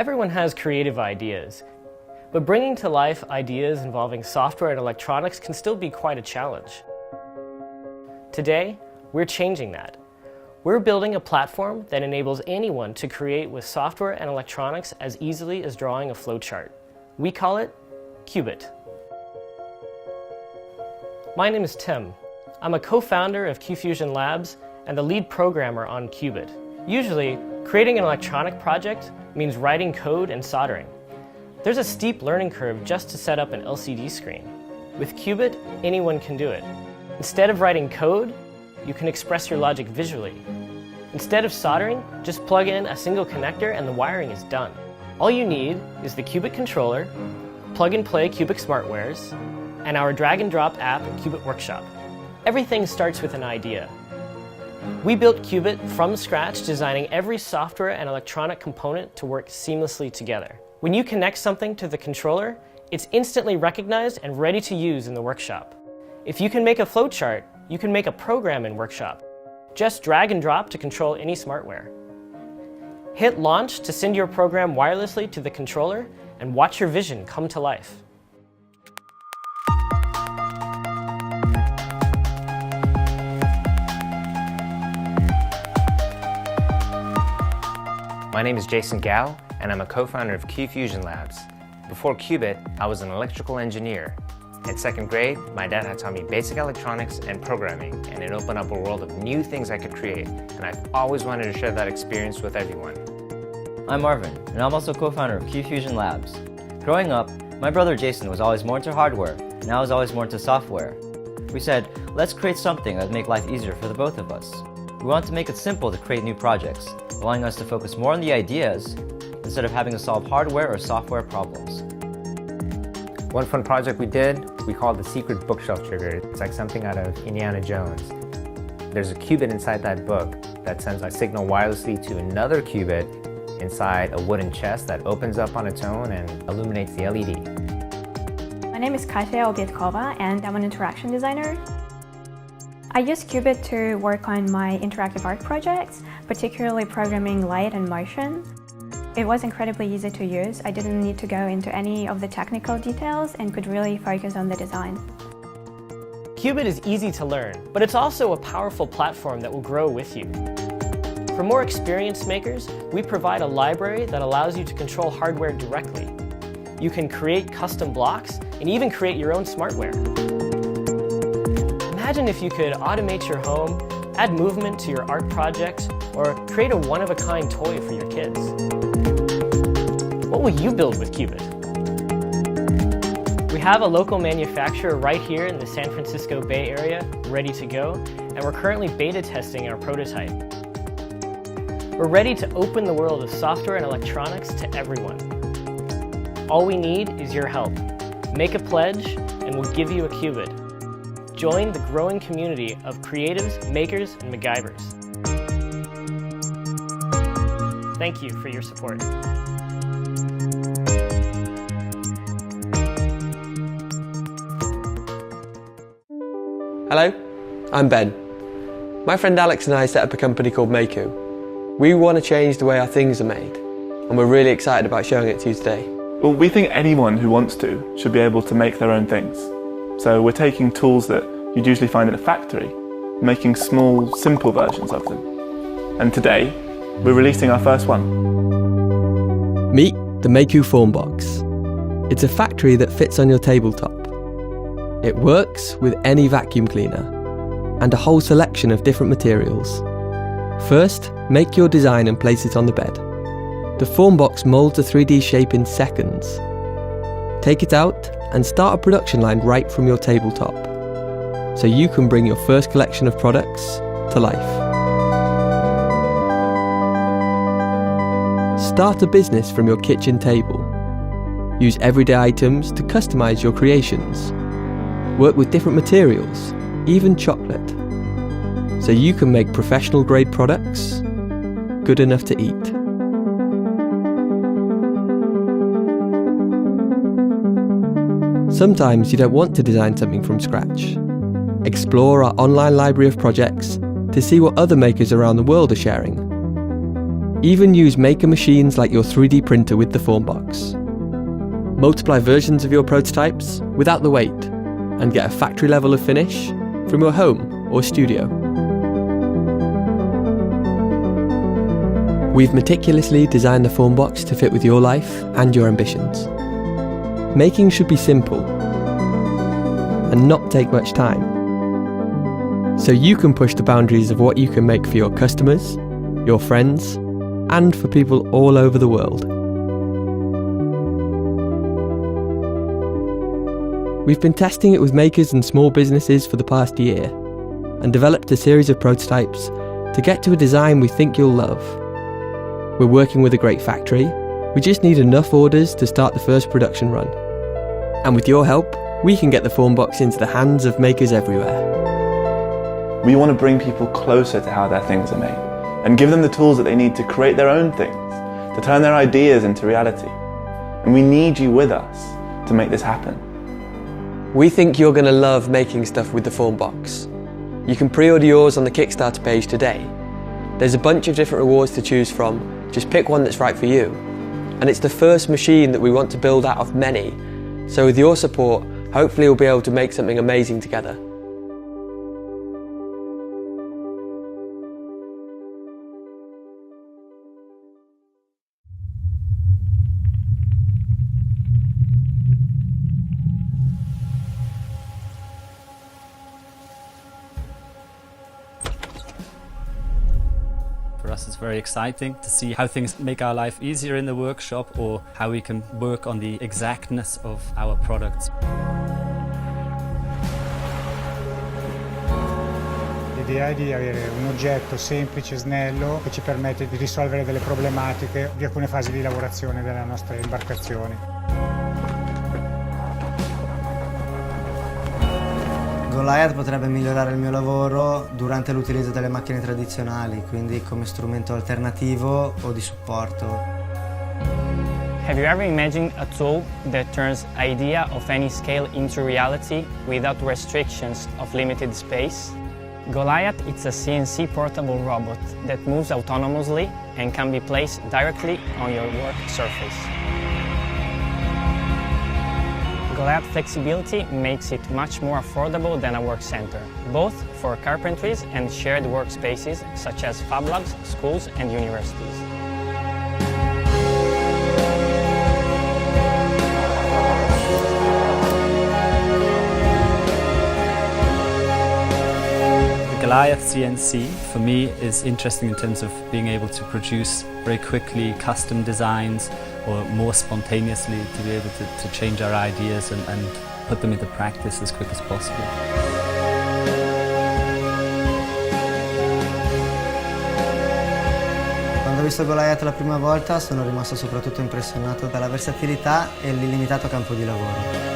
Everyone has creative ideas, but bringing to life ideas involving software and electronics can still be quite a challenge. Today, we're changing that. We're building a platform that enables anyone to create with software and electronics as easily as drawing a flowchart. We call it Qubit. My name is Tim. I'm a co-founder of QFusion Labs and the lead programmer on Qubit. Usually, creating an electronic project means writing code and soldering. There's a steep learning curve just to set up an LCD screen. With Qubit, anyone can do it. Instead of writing code, you can express your logic visually. Instead of soldering, just plug in a single connector and the wiring is done. All you need is the Qubit controller, plug-and-play Qubit smartwares, and our drag-and-drop app, Qubit Workshop. Everything starts with an idea. We built Qubit from scratch, designing every software and electronic component to work seamlessly together. When you connect something to the controller, it's instantly recognized and ready to use in the workshop. If you can make a flowchart, you can make a program in Workshop. Just drag and drop to control any smartware. Hit launch to send your program wirelessly to the controller and watch your vision come to life. My name is Jason Gao, and I'm a co-founder of QFusion Labs. Before Qubit, I was an electrical engineer. In second grade, my dad had taught me basic electronics and programming, and it opened up a world of new things I could create, and I've always wanted to share that experience with everyone. I'm Marvin, and I'm also co-founder of QFusion Labs. Growing up, my brother Jason was always more into hardware, and I was always more into software. We said, let's create something that would make life easier for the both of us. We wanted to make it simple to create new projects, allowing us to focus more on the ideas instead of having to solve hardware or software problems. One fun project we did, we called the Secret Bookshelf Trigger. It's like something out of Indiana Jones. There's a qubit inside that book that sends a signal wirelessly to another qubit inside a wooden chest that opens up on its own and illuminates the LED. My name is Kasia Obietkova and I'm an interaction designer. I use Qubit to work on my interactive art projects, particularly programming light and motion. It was incredibly easy to use. I didn't need to go into any of the technical details and could really focus on the design. Qubit is easy to learn, but it's also a powerful platform that will grow with you. For more experienced makers, we provide a library that allows you to control hardware directly. You can create custom blocks and even create your own smartware. Imagine if you could automate your home, add movement to your art projects, or create a one-of-a-kind toy for your kids. What will you build with Qubit? We have a local manufacturer right here in the San Francisco Bay Area ready to go, and we're currently beta testing our prototype. We're ready to open the world of software and electronics to everyone. All we need is your help. Make a pledge, and we'll give you a Qubit. Join the growing community of creatives, makers, and MacGyvers. Thank you for your support. Hello, I'm Ben. My friend Alex and I set up a company called Meiku. We want to change the way our things are made, and we're really excited about showing it to you today. Well, we think anyone who wants to should be able to make their own things. So we're taking tools that you'd usually find in a factory, making small, simple versions of them. And today, we're releasing our first one. Meet the Meiku Form Box. It's a factory that fits on your tabletop. It works with any vacuum cleaner and a whole selection of different materials. First, make your design and place it on the bed. The Form Box molds a 3D shape in seconds. Take it out and start a production line right from your tabletop, so you can bring your first collection of products to life. Start a business from your kitchen table. Use everyday items to customize your creations. Work with different materials, even chocolate, so you can make professional grade products good enough to eat. Sometimes you don't want to design something from scratch. Explore our online library of projects to see what other makers around the world are sharing. Even use maker machines like your 3D printer with the Formbox. Multiply versions of your prototypes without the weight and get a factory level of finish from your home or studio. We've meticulously designed the Formbox to fit with your life and your ambitions. Making should be simple and not take much time, so you can push the boundaries of what you can make for your customers, your friends, and for people all over the world. We've been testing it with makers and small businesses for the past year and developed a series of prototypes to get to a design we think you'll love. We're working with a great factory. We just need enough orders to start the first production run. And with your help, we can get the Formbox into the hands of makers everywhere. We want to bring people closer to how their things are made and give them the tools that they need to create their own things, to turn their ideas into reality. And we need you with us to make this happen. We think you're going to love making stuff with the Formbox. You can pre-order yours on the Kickstarter page today. There's a bunch of different rewards to choose from. Just pick one that's right for you. And it's the first machine that we want to build out of many. So with your support, hopefully we'll be able to make something amazing together. For us, it's very exciting to see how things make our life easier in the workshop or how we can work on the exactness of our products. L'idea è di avere un oggetto semplice, snello, che ci permette di risolvere delle problematiche di alcune fasi di lavorazione delle nostre imbarcazioni. Goliath potrebbe migliorare il mio lavoro durante l'utilizzo delle macchine tradizionali, quindi come strumento alternativo o di supporto. Have you ever imagined a tool that turns idea of any scale into reality without restrictions of limited space? Goliath is a CNC portable robot that moves autonomously and can be placed directly on your work surface. Goliath flexibility makes it much more affordable than a work center, both for carpentries and shared workspaces such as fab labs, schools and universities. The Goliath CNC for me is interesting in terms of being able to produce very quickly custom designs or more spontaneously to be able to change our ideas and put them into practice as quick as possible. Quando ho visto Goliath la prima volta sono rimasto soprattutto impressionato dalla versatilità e l'illimitato campo di lavoro.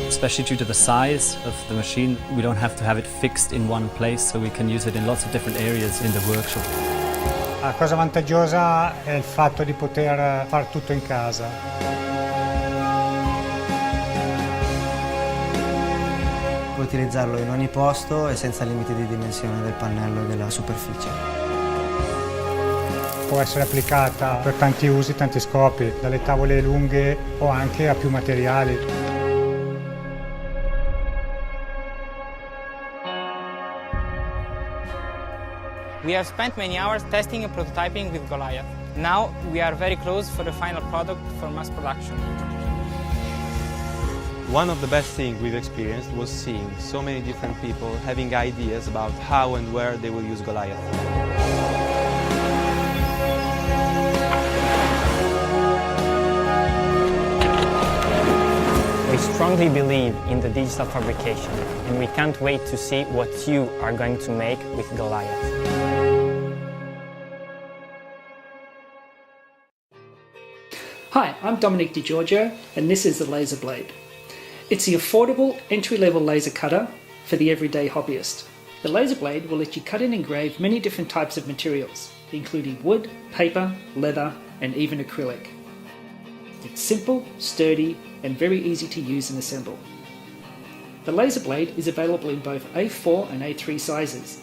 Especially due to the size of the machine, we don't have to have it fixed in one place, so we can use it in lots of different areas in the workshop. La cosa vantaggiosa è il fatto di poter fare tutto in casa. Puoi utilizzarlo in ogni posto e senza limiti di dimensione del pannello e della superficie. Può essere applicata per tanti usi, tanti scopi, dalle tavole lunghe o anche a più materiali. We have spent many hours testing and prototyping with Goliath. Now we are very close for the final product for mass production. One of the best things we've experienced was seeing so many different people having ideas about how and where they will use Goliath. We strongly believe in the digital fabrication, and we can't wait to see what you are going to make with Goliath. Hi, I'm Dominic DiGiorgio, and this is the Laser Blade. It's the affordable entry-level laser cutter for the everyday hobbyist. The Laser Blade will let you cut and engrave many different types of materials, including wood, paper, leather, and even acrylic. It's simple, sturdy, and very easy to use and assemble. The laser blade is available in both A4 and A3 sizes.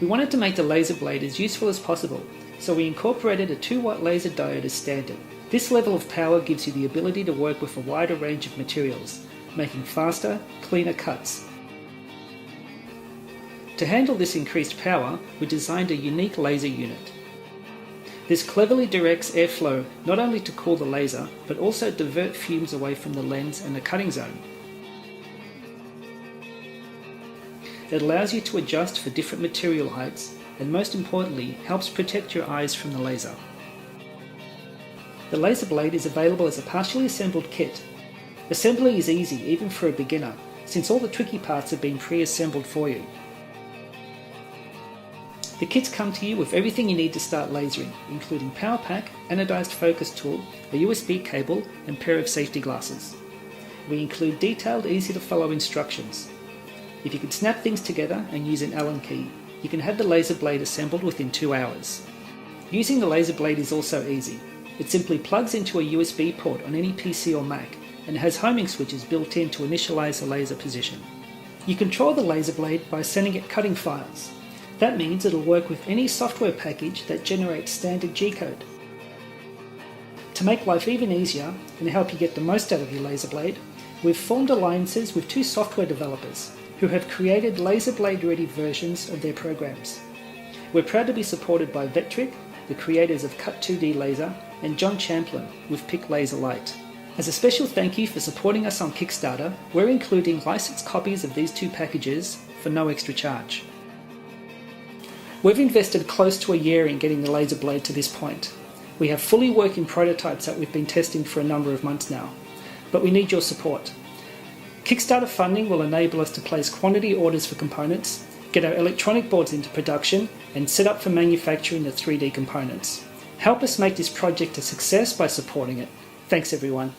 We wanted to make the laser blade as useful as possible, so we incorporated a 2-watt laser diode as standard. This level of power gives you the ability to work with a wider range of materials, making faster, cleaner cuts. To handle this increased power, we designed a unique laser unit. This cleverly directs airflow not only to cool the laser, but also divert fumes away from the lens and the cutting zone. It allows you to adjust for different material heights, and most importantly, helps protect your eyes from the laser. The laser blade is available as a partially assembled kit. Assembly is easy even for a beginner, since all the tricky parts have been pre-assembled for you. The kits come to you with everything you need to start lasering, including power pack, anodized focus tool, a USB cable, and pair of safety glasses. We include detailed, easy-to-follow instructions. If you can snap things together and use an Allen key, you can have the laser blade assembled within 2 hours. Using the laser blade is also easy. It simply plugs into a USB port on any PC or Mac and has homing switches built in to initialize the laser position. You control the laser blade by sending it cutting files. That means it'll work with any software package that generates standard G-code. To make life even easier and help you get the most out of your laser blade, we've formed alliances with 2 software developers who have created laser blade ready versions of their programs. We're proud to be supported by Vectric, the creators of Cut2D Laser, and John Champlin with Pick Laser Light. As a special thank you for supporting us on Kickstarter, we're including licensed copies of these 2 packages for no extra charge. We've invested close to a year in getting the laser blade to this point. We have fully working prototypes that we've been testing for a number of months now, but we need your support. Kickstarter funding will enable us to place quantity orders for components, get our electronic boards into production, and set up for manufacturing the 3D components. Help us make this project a success by supporting it. Thanks everyone.